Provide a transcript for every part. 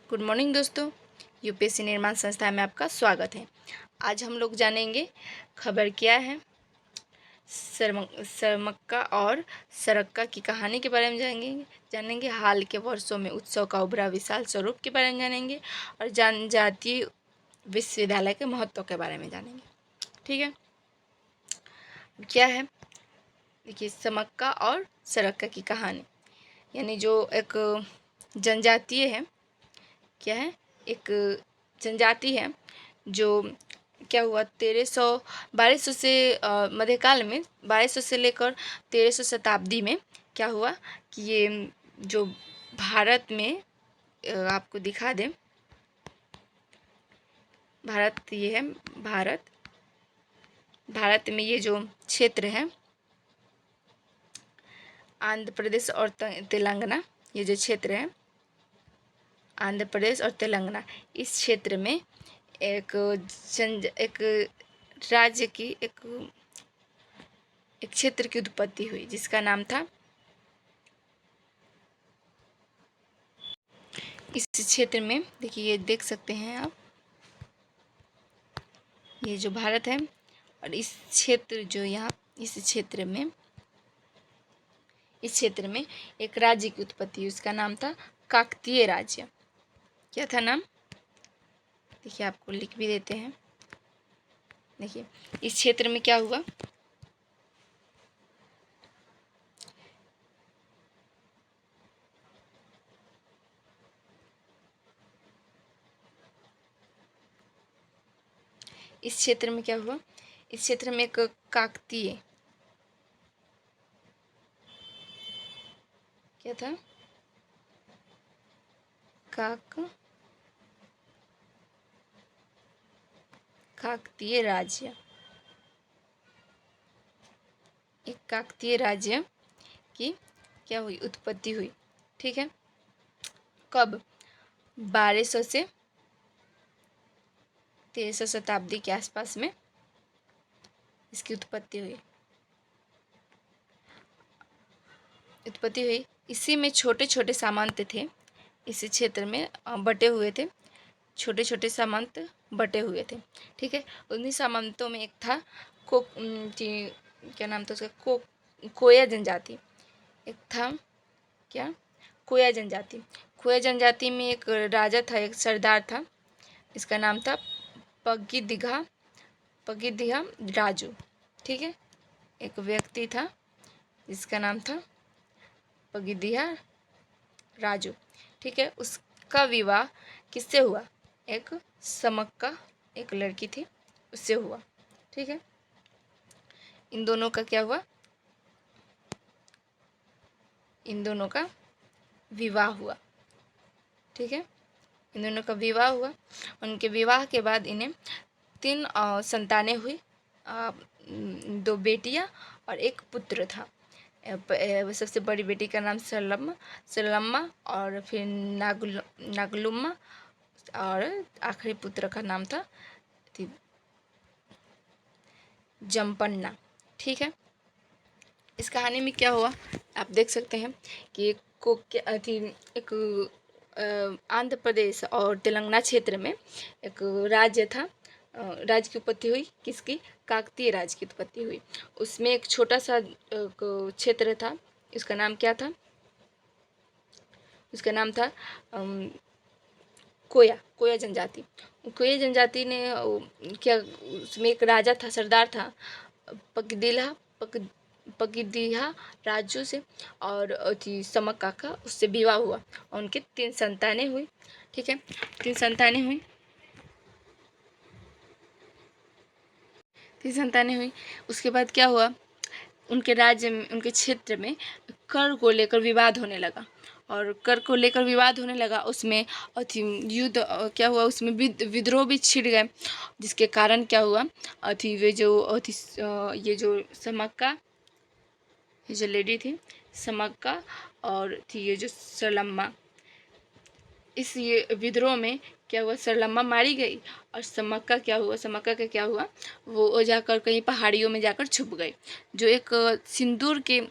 Good morning दोस्तों, UPSC निर्माण संस्था में आपका स्वागत है। आज हम लोग जानेंगे खबर क्या है, सरमक्का और सरक्का की कहानी के बारे में जानेंगे हाल के वर्षों में उत्सव का उभरा विशाल स्वरूप के बारे में जानेंगे और जनजातीय विश्वविद्यालय के महत्व के बारे में जानेंगे। ठीक है, क्या है देखिए, समक्का और सरक्का की कहानी, यानी जो एक जनजातीय है, क्या है, एक जनजाति है जो क्या हुआ 1200 से मध्यकाल में 1200 से लेकर 1300 शताब्दी में क्या हुआ कि ये जो भारत में आपको दिखा दें, भारत ये है, भारत में ये जो क्षेत्र है आंध्र प्रदेश और तेलंगाना, ये जो क्षेत्र है आंध्र प्रदेश और तेलंगाना, इस क्षेत्र में एक राज्य की एक क्षेत्र की उत्पत्ति हुई जिसका नाम था, इस क्षेत्र में देखिए, ये देख सकते हैं आप, ये जो भारत है और इस क्षेत्र जो यहाँ इस क्षेत्र में एक राज्य की उत्पत्ति हुई, उसका नाम था काकतीय राज्य। क्या था नाम, देखिए आपको लिख भी देते हैं। देखिए इस क्षेत्र में क्या हुआ, इस क्षेत्र में क्या हुआ, इस क्षेत्र में एक काकतीय, क्या था, काकतीय राज्य, एक काकतीय राज्य की क्या हुई, उत्पत्ति हुई। ठीक है, कब, 1200 से 1300 शताब्दी के आसपास में इसकी उत्पत्ति हुई। इसी में छोटे छोटे सामंत थे, इस क्षेत्र में बटे हुए थे, छोटे छोटे सामंत बटे हुए थे। ठीक है, उन्हीं सामंतों में एक था क्या नाम था उसका, कोया जनजाति, एक था क्या, कोया जनजाति। कोया जनजाति में एक राजा था, एक सरदार था, इसका नाम था पगीदिहा राजू। ठीक है, एक व्यक्ति था जिसका नाम था पगीदिहा राजू। ठीक है, उसका विवाह किससे हुआ, एक समक्का, एक लड़की थी, उससे हुआ। ठीक है, इन दोनों का क्या हुआ, इन दोनों का विवाह हुआ। ठीक है, इन दोनों का विवाह हुआ। उनके विवाह के बाद इन्हें 3 संतानें हुई, 2 बेटियां और एक पुत्र था। सबसे बड़ी बेटी का नाम सरलम्मा और फिर नागलुम्मा, और आखिरी पुत्र का नाम था जम्पन्ना। ठीक है, इस कहानी में क्या हुआ आप देख सकते हैं कि एक आंध्र प्रदेश और तेलंगाना क्षेत्र में एक राज्य था, राज्य की उत्पत्ति हुई, किसकी, काकतीय राज्य की उत्पत्ति हुई। उसमें एक छोटा सा क्षेत्र था, उसका नाम क्या था, उसका नाम था कोया जनजाति। कोया जनजाति ने क्या, उसमें एक राजा था, सरदार था, पगीदिहा राजू से, और समक्का का उससे विवाह हुआ और उनके 3 संतानें हुई। ठीक है, 3 संतानें हुई, उसके बाद क्या हुआ, उनके राज्य में, उनके क्षेत्र में कर को लेकर विवाद होने लगा, और कर को लेकर विवाद होने लगा, उसमें युद्ध क्या हुआ, उसमें विद्रोह भी छिड़ गए, जिसके कारण क्या हुआ, ये जो समक्का, ये जो लेडी थी समक्का, और थी ये जो सरलम्मा, इस ये विद्रोह में क्या हुआ, सरलम्मा मारी गई और समक्का का क्या हुआ, वो जाकर कहीं पहाड़ियों में जाकर छुप गई। जो एक सिंदूर के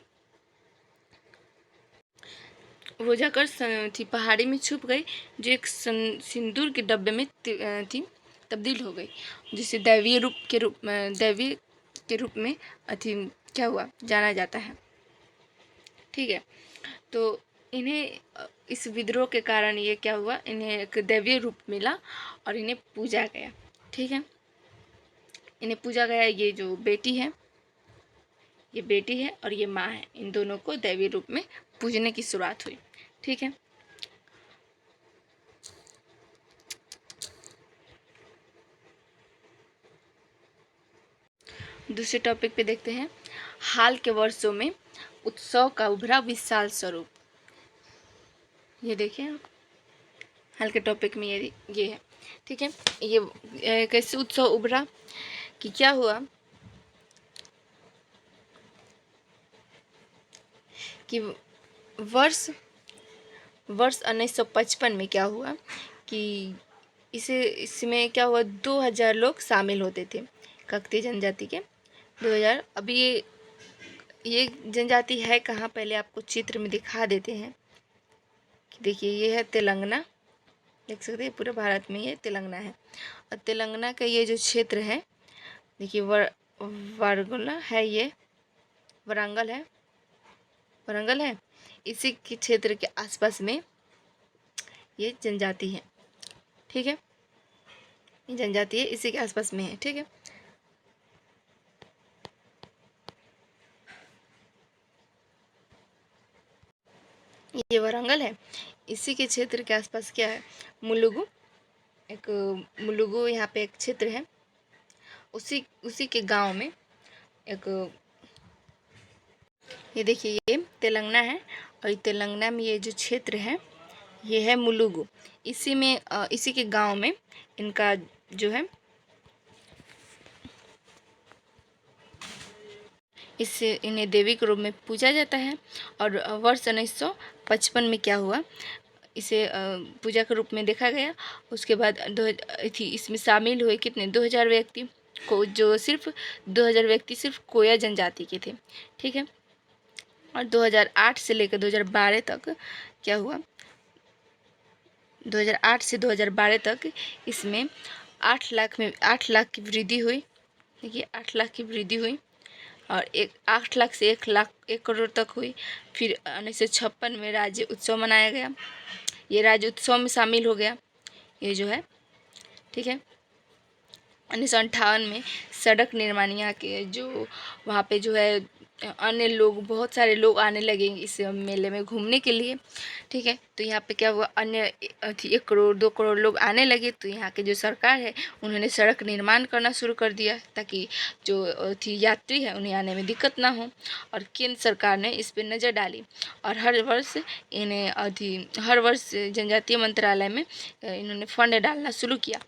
वो जाकर थी पहाड़ी में छुप गई, जो एक सिंदूर के डब्बे में थी तब्दील हो गई, जिसे दैवीय के रूप में अथी क्या हुआ जाना जाता है। ठीक है, तो इन्हें इस विद्रोह के कारण ये क्या हुआ, इन्हें एक दैवीय रूप मिला और इन्हें पूजा गया। ठीक है, इन्हें पूजा गया। ये जो बेटी है, ये बेटी है और ये माँ है, इन दोनों को दैवीय रूप में पूजने की शुरुआत हुई। ठीक है, दूसरे टॉपिक पे देखते हैं, हाल के वर्षों में उत्सव का उभरा विशाल स्वरूप। ये देखिए आप, हाल के टॉपिक में ये है। ठीक है, ये कैसे उत्सव उभरा कि क्या हुआ कि वर्ष 1955 में क्या हुआ कि इसमें क्या हुआ, 2000 लोग शामिल होते थे, ककती जनजाति के 2000। अभी ये जनजाति है कहाँ, पहले आपको चित्र में दिखा देते हैं कि देखिए ये है तेलंगाना, देख सकते हैं पूरे भारत में ये तेलंगाना है। और तेलंगाना का ये जो क्षेत्र है, देखिए वारंगल है, ये वारंगल है, इसी के क्षेत्र के आसपास में ये जनजाति है। ठीक है, ये जनजाति है, इसी के आसपास में है। ठीक है, ये वारंगल है, इसी के क्षेत्र के आसपास क्या है, मुलुगु, एक मुलुगु यहाँ पे एक क्षेत्र है, उसी के गांव में एक, ये देखिए ये तेलंगाना है और तेलंगाना में ये जो क्षेत्र है ये है मुलुगु, इसी में इसी के गांव में इनका जो है, इससे इन्हें देवी के रूप में पूजा जाता है। और वर्ष 1955 में क्या हुआ, इसे पूजा के रूप में देखा गया। उसके बाद इसमें शामिल हुए कितने, 2000 व्यक्ति को, जो सिर्फ 2000 व्यक्ति सिर्फ कोया जनजाति के थे। ठीक है, और 2008 से लेकर 2012 तक क्या हुआ, 2008 से 2012 तक इसमें 8 लाख की वृद्धि हुई। देखिए 8 लाख की वृद्धि हुई और 8 लाख से 1 करोड़ तक हुई। फिर 1956 में राज्य उत्सव मनाया गया, ये राज्य उत्सव में शामिल हो गया ये जो है। ठीक है, 1958 में सड़क निर्माण, यहाँ के जो वहाँ पे जो है अन्य लोग, बहुत सारे लोग आने लगेंगे इस मेले में घूमने के लिए। ठीक है, तो यहाँ पे क्या हुआ, अन्य 1 करोड़ 2 करोड़ लोग आने लगे, तो यहाँ के जो सरकार है उन्होंने सड़क निर्माण करना शुरू कर दिया ताकि जो यात्री है उन्हें आने में दिक्कत ना हो। और केंद्र सरकार ने इस पर नज़र डाली और हर वर्ष जनजातीय मंत्रालय में इन्होंने फंड डालना शुरू किया।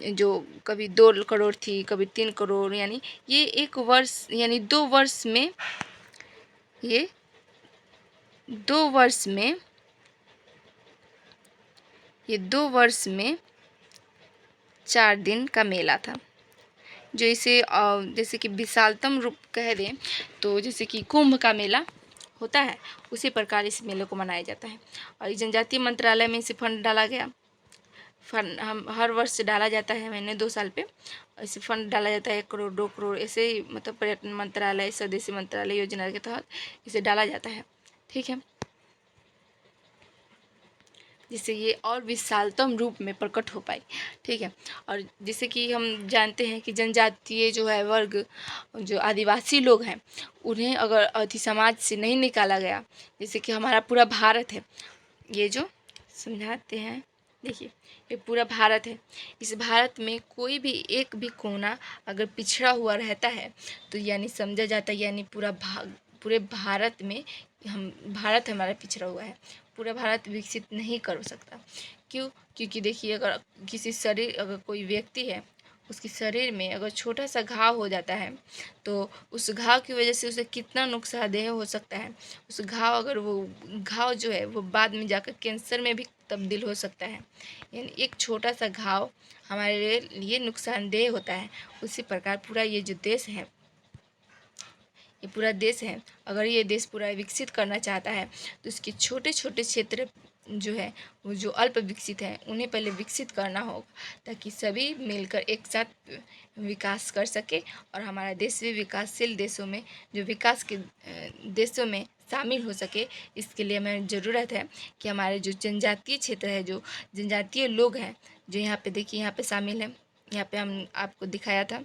जो कभी 2 करोड़ थी, कभी 3 करोड़, यानी ये 1 वर्ष यानी 2 वर्ष में, ये 2 वर्ष में, ये 2 वर्ष में 4 दिन का मेला था, जो इसे जैसे कि विशालतम रूप कह दें तो जैसे कि कुंभ का मेला होता है, उसी प्रकार इस मेले को मनाया जाता है। और जनजातीय मंत्रालय में इसे फंड डाला गया, फंड हम हर वर्ष डाला जाता है, महीने 2 साल पे ऐसे फंड डाला जाता है, 1 करोड़ 2 करोड़ ऐसे ही, मतलब पर्यटन मंत्रालय, स्वदेशी मंत्रालय योजना के तहत इसे डाला जाता है। ठीक है, जिससे ये और विशालतम रूप में प्रकट हो पाए। ठीक है, और जैसे कि हम जानते हैं कि जनजातीय जो है वर्ग, जो आदिवासी लोग हैं, उन्हें अगर अति समाज से नहीं निकाला गया, जैसे कि हमारा पूरा भारत है, ये जो समझाते हैं, देखिए ये पूरा भारत है, इस भारत में कोई भी एक भी कोना अगर पिछड़ा हुआ रहता है तो यानी समझा जाता है, यानी पूरे भारत में भारत हमारा पिछड़ा हुआ है, पूरा भारत विकसित नहीं कर सकता। क्यों? क्योंकि देखिए अगर कोई व्यक्ति है, उसके शरीर में अगर छोटा सा घाव हो जाता है तो उस घाव की वजह से उसे कितना नुकसानदेह हो सकता है। उस घाव जो है वो बाद में जाकर कैंसर में भी तब्दील हो सकता है, यानी एक छोटा सा घाव हमारे लिए नुकसानदेह होता है। उसी प्रकार पूरा ये जो देश है, ये पूरा देश है, अगर ये देश पूरा विकसित करना चाहता है तो इसके छोटे छोटे क्षेत्र जो है वो जो अल्प विकसित है उन्हें पहले विकसित करना होगा, ताकि सभी मिलकर एक साथ विकास कर सके और हमारा देश भी विकासशील देशों में, जो विकास के देशों में शामिल हो सके। इसके लिए हमें ज़रूरत है कि हमारे जो जनजातीय क्षेत्र है, जो जनजातीय लोग हैं, जो यहाँ पे देखिए यहाँ पे शामिल है, यहाँ पे हम आपको दिखाया था,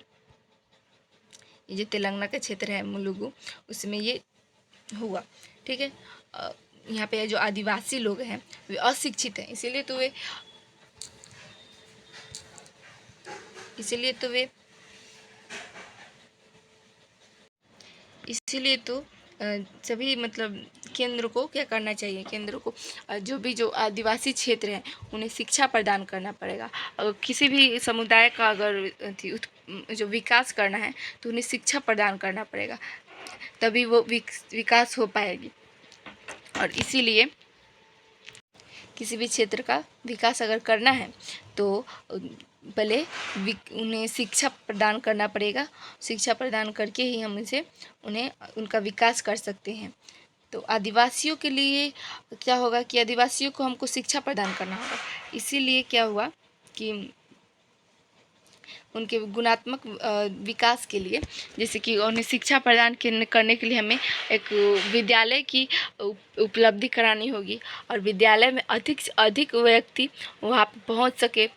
ये जो तेलंगाना का क्षेत्र है मुलुगु, उसमें ये हुआ। ठीक है, यहाँ पे जो आदिवासी लोग हैं वे अशिक्षित हैं, इसीलिए तो वे इसीलिए तो सभी मतलब केंद्र को क्या करना चाहिए, केंद्र को जो भी जो आदिवासी क्षेत्र हैं उन्हें शिक्षा प्रदान करना पड़ेगा। अगर किसी भी समुदाय का अगर जो विकास करना है तो उन्हें शिक्षा प्रदान करना पड़ेगा, तभी वो विकास हो पाएगी। और इसीलिए किसी भी क्षेत्र का विकास अगर करना है तो पहले उन्हें शिक्षा प्रदान करना पड़ेगा। शिक्षा प्रदान करके ही हम उन्हें उनका विकास कर सकते हैं। तो आदिवासियों के लिए क्या होगा कि आदिवासियों को हमको शिक्षा प्रदान करना होगा। इसीलिए क्या हुआ कि उनके गुणात्मक विकास के लिए, जैसे कि उन्हें शिक्षा प्रदान करने के लिए हमें एक विद्यालय की उपलब्धि करानी होगी, और विद्यालय में अधिक से अधिक व्यक्ति वहाँ पर पहुँच सके,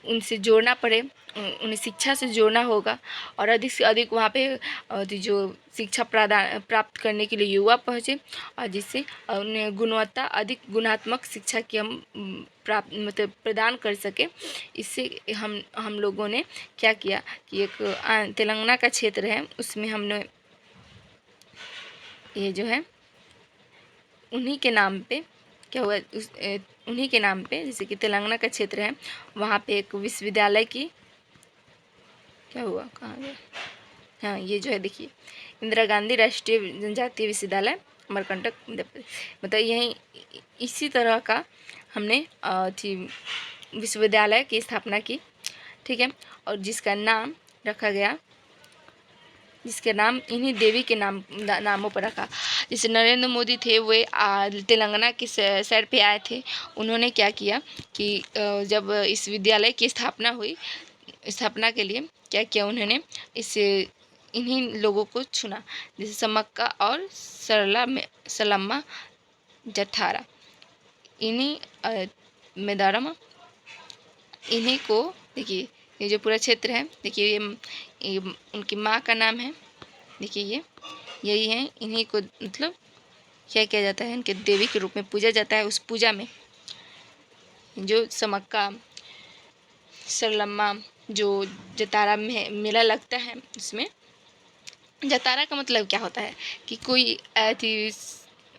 उनसे जोड़ना पड़े, उन्हें शिक्षा से जोड़ना होगा, और अधिक से अधिक वहाँ पे जो शिक्षा प्राप्त करने के लिए युवा पहुँचे, और जिससे उन्हें अधिक गुणात्मक शिक्षा की हम प्राप्त मतलब प्रदान कर सके। इससे हम लोगों ने क्या किया कि एक तेलंगाना का क्षेत्र है उसमें हमने ये जो है उन्हीं के नाम पे क्या हुआ, उन्हीं के नाम पे, जैसे कि तेलंगाना का क्षेत्र है वहाँ पे एक विश्वविद्यालय की क्या हुआ, कहाँ गया, हाँ ये जो है देखिए इंदिरा गांधी राष्ट्रीय जनजातीय विश्वविद्यालय अमरकंटक मतलब यही इसी तरह का हमने विश्वविद्यालय की स्थापना की। ठीक है, और जिसका नाम रखा गया, जिसके नाम इन्हीं देवी के नामों पर रखा। जैसे नरेंद्र मोदी थे, वे तेलंगाना की सैर पे आए थे। उन्होंने क्या किया कि जब इस विद्यालय की स्थापना के लिए क्या किया, उन्होंने इन्हीं लोगों को चुना, जैसे समक्का और सलम्मा जठारा, इन्हीं मेदारम, इन्हीं को देखिए ये जो पूरा क्षेत्र है, देखिए ये उनकी माँ का नाम है, देखिए यही है, इन्हीं को मतलब क्या किया जाता है, इनके देवी के रूप में पूजा जाता है। उस पूजा में जो समक्का सरलम्मा जो जतारा में मेला लगता है, उसमें जतारा का मतलब क्या होता है कि कोई ऐसी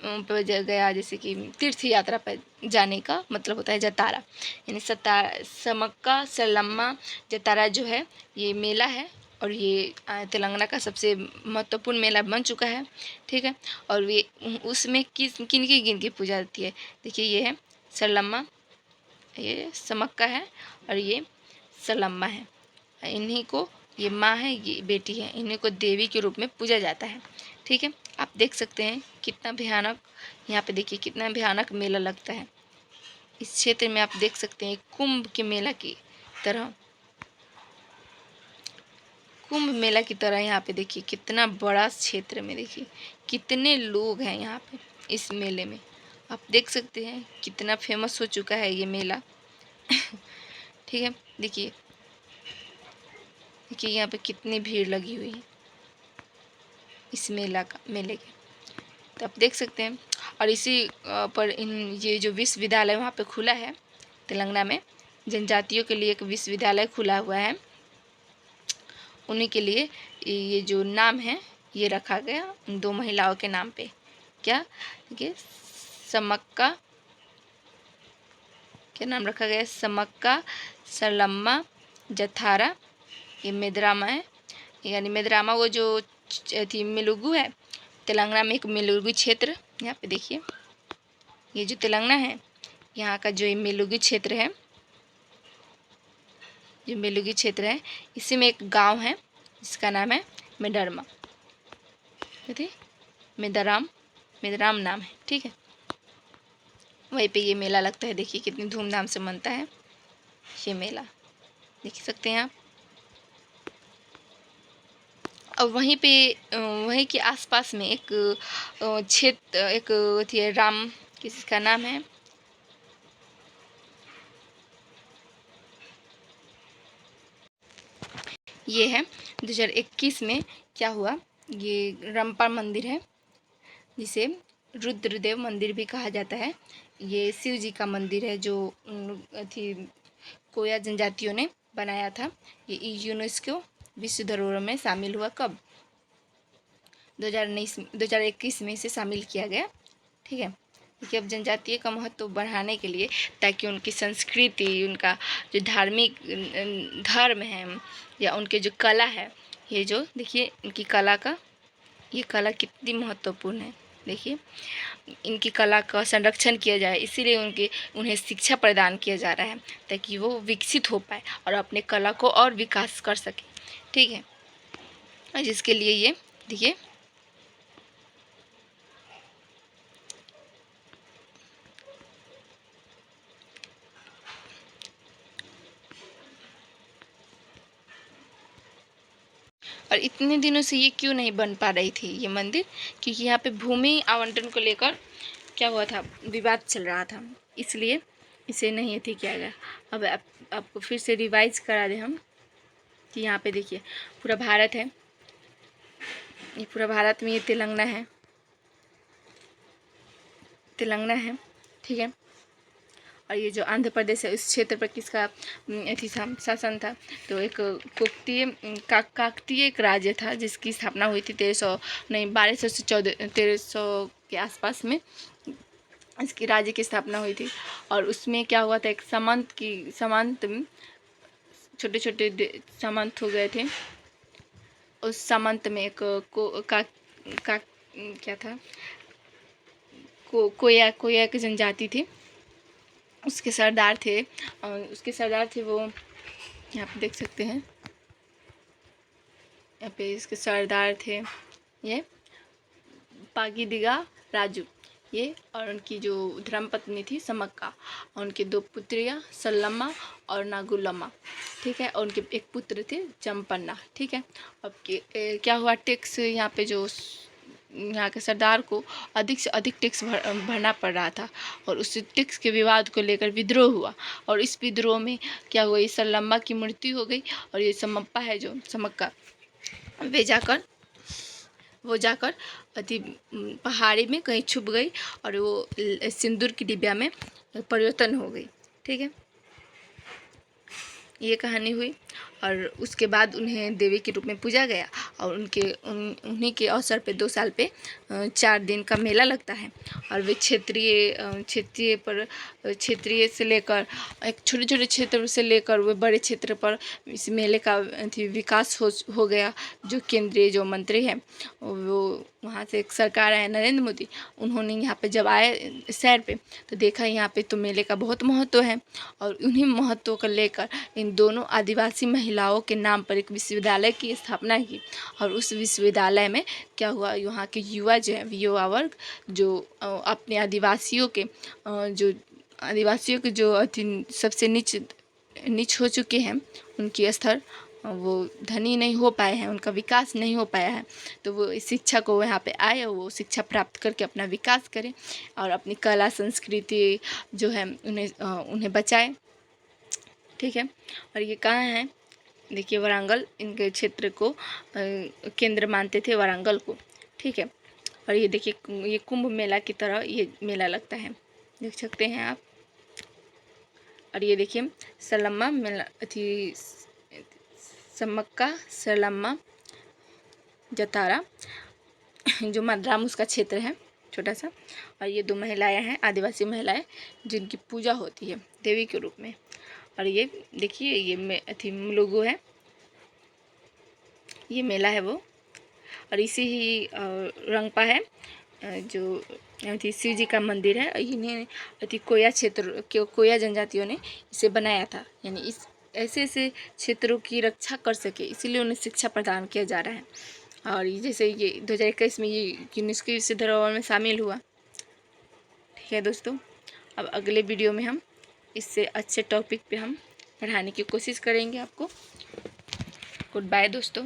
पर गया, जैसे कि तीर्थ यात्रा पर जाने का मतलब होता है जतारा, यानी समक्का सरलम्मा जतारा जो है ये मेला है, और ये तेलंगाना का सबसे महत्वपूर्ण मेला बन चुका है। ठीक है, और वे उसमें किन की पूजा होती है, देखिए ये है सरलम्मा, ये समक्का है, और ये सरलम्मा है, इन्हीं को, ये माँ है ये बेटी है, इन्हीं को देवी के रूप में पूजा जाता है। ठीक है, आप देख सकते हैं कितना भयानक, यहाँ पे देखिए कितना भयानक मेला लगता है। इस क्षेत्र में आप देख सकते हैं कुंभ के मेला की तरह, कुंभ मेला की तरह यहाँ पे देखिए कितना बड़ा क्षेत्र में, देखिए कितने लोग हैं यहाँ पे इस मेले में। आप देख सकते हैं कितना फेमस हो चुका है ये मेला। ठीक है, देखिए यहाँ पे कितनी भीड़ लगी हुई है इस मेले के, तो आप देख सकते हैं। और इसी पर ये जो विश्वविद्यालय वहाँ पे खुला है तेलंगाना में, जनजातियों के लिए एक विश्वविद्यालय खुला हुआ है, उन्हीं के लिए ये जो नाम है ये रखा गया उन दो महिलाओं के नाम पे। क्या देखिए समक्का, क्या नाम रखा गया, समक्का सरलम्मा जठारा, ये मेदरामा है, यानी मेदरामा वो जो थी मेलुगु है, तेलंगाना में एक मेलुगु क्षेत्र, यहाँ पे देखिए ये जो तेलंगाना है यहाँ का जो मेलुगु क्षेत्र है, जो मेलुगु क्षेत्र है, इसी में एक गांव है जिसका नाम है मेडरमा। क्या थे, मेदाराम, मेदाराम नाम है, ठीक है। वहीं पे ये मेला लगता है, देखिए कितनी धूमधाम से मनता है ये मेला, देख सकते हैं आप। और वहीं पे वहीं के आसपास में एक क्षेत्र, एक थी राम, किसका नाम है, ये है 2021 में क्या हुआ, ये रामपाल मंदिर है जिसे रुद्रदेव मंदिर भी कहा जाता है। ये शिव जी का मंदिर है जो थी कोया जनजातियों ने बनाया था। ये यूनेस्को विश्व धरोहर में शामिल हुआ कब, 2021 में इसे शामिल किया गया, ठीक है। देखिए अब जनजातीय का महत्व बढ़ाने के लिए, ताकि उनकी संस्कृति, उनका जो धार्मिक धर्म है या उनके जो कला है, ये जो देखिए इनकी कला का, ये कला कितनी महत्वपूर्ण है, देखिए इनकी कला का संरक्षण किया जाए, इसीलिए उन्हें शिक्षा प्रदान किया जा रहा है ताकि वो विकसित हो पाए और अपने कला को और विकास कर सके, ठीक है। और जिसके लिए ये देखिए और इतने दिनों से ये क्यों नहीं बन पा रही थी ये मंदिर, क्योंकि यहाँ पे भूमि आवंटन को लेकर क्या हुआ था, विवाद चल रहा था, इसलिए इसे नहीं अथी किया गया। अब आपको फिर से रिवाइज करा दें हम कि यहाँ पे देखिए पूरा भारत है, ये पूरा भारत में, ये तेलंगाना है, तेलंगाना है, ठीक है। और ये जो आंध्र प्रदेश है, उस क्षेत्र पर किसका अथी शासन था, तो एक काकतीय एक राज्य था जिसकी स्थापना हुई थी 1200 से 1300 के आसपास में इसकी राज्य की स्थापना हुई थी। और उसमें क्या हुआ था, एक सामंत छोटे छोटे सामंत हो गए थे। उस सामंत में एक क्या था, कोया की जनजाति थी, उसके सरदार थे, वो यहाँ पे देख सकते हैं, यहाँ पे इसके सरदार थे ये पागीदिगा राजू, ये और उनकी जो धर्मपत्नी थी समक्का, और उनकी 2 पुत्रियाँ सल्लम्मा और नागुलम्मा, ठीक है। और उनके एक पुत्र थे जमपन्ना, ठीक है। अब क्या हुआ, टैक्स यहाँ पे जो यहाँ के सरदार को अधिक से अधिक टैक्स भरना पड़ रहा था, और उस टैक्स के विवाद को लेकर विद्रोह हुआ, और इस विद्रोह में क्या हुआ, ये सल्लम्मा की मृत्यु हो गई, और ये समप्पा है जो समक्का, वो जाकर अति पहाड़ी में कहीं छुप गई, और वो सिंदूर की डिब्बिया में परिवर्तन हो गई, ठीक है। ये कहानी हुई, और उसके बाद उन्हें देवी के रूप में पूजा गया, और उन्हीं के अवसर पे 2 साल पे 4 दिन का मेला लगता है। और वे क्षेत्रीय से लेकर एक छोटे छोटे क्षेत्र से लेकर वे बड़े क्षेत्र पर इस मेले का विकास हो गया। जो केंद्रीय जो मंत्री हैं, वो वहाँ से एक सरकार आए नरेंद्र मोदी, उन्होंने यहाँ पे जब आए शहर पे, तो देखा यहाँ पे तो मेले का बहुत महत्व है, और उन्हीं महत्व को लेकर इन दोनों आदिवासी महिलाओं के नाम पर एक विश्वविद्यालय की स्थापना की। और उस विश्वविद्यालय में क्या हुआ, यहाँ के युवा जो है, युवा वर्ग जो अपने आदिवासियों के जो सबसे नीच हो चुके हैं, उनकी स्तर वो धनी नहीं हो पाए हैं, उनका विकास नहीं हो पाया है, तो वो इस शिक्षा को यहाँ पे आए, वो शिक्षा प्राप्त करके अपना विकास करें और अपनी कला संस्कृति जो है उन्हें बचाएं, ठीक है। और ये कहाँ है, देखिए वारंगल, इनके क्षेत्र को केंद्र मानते थे वारंगल को, ठीक है। और ये देखिए ये कुंभ मेला की तरह ये मेला लगता है, देख सकते हैं आप। और ये देखिए सलम्मा मेला थी, समक्का सलम्मा जतारा जो मद्राम उसका क्षेत्र है छोटा सा। और ये 2 महिलाएं हैं, आदिवासी महिलाएं, जिनकी पूजा होती है देवी के रूप में। और ये देखिए ये मुलुगु है, ये मेला है वो। और इसी ही रंगपा है जो शिव जी का मंदिर है, इन्हें कोया क्षेत्र कोया जनजातियों ने इसे बनाया था, यानी इस ऐसे क्षेत्रों की रक्षा कर सके, इसीलिए उन्हें शिक्षा प्रदान किया जा रहा है। और ये जैसे ये 2021 में ये यूनेस्को विश्व धरोहर में शामिल हुआ। ठीक है दोस्तों, अब अगले वीडियो में हम इससे अच्छे टॉपिक पे हम पढ़ाने की कोशिश करेंगे आपको। गुड बाय दोस्तों।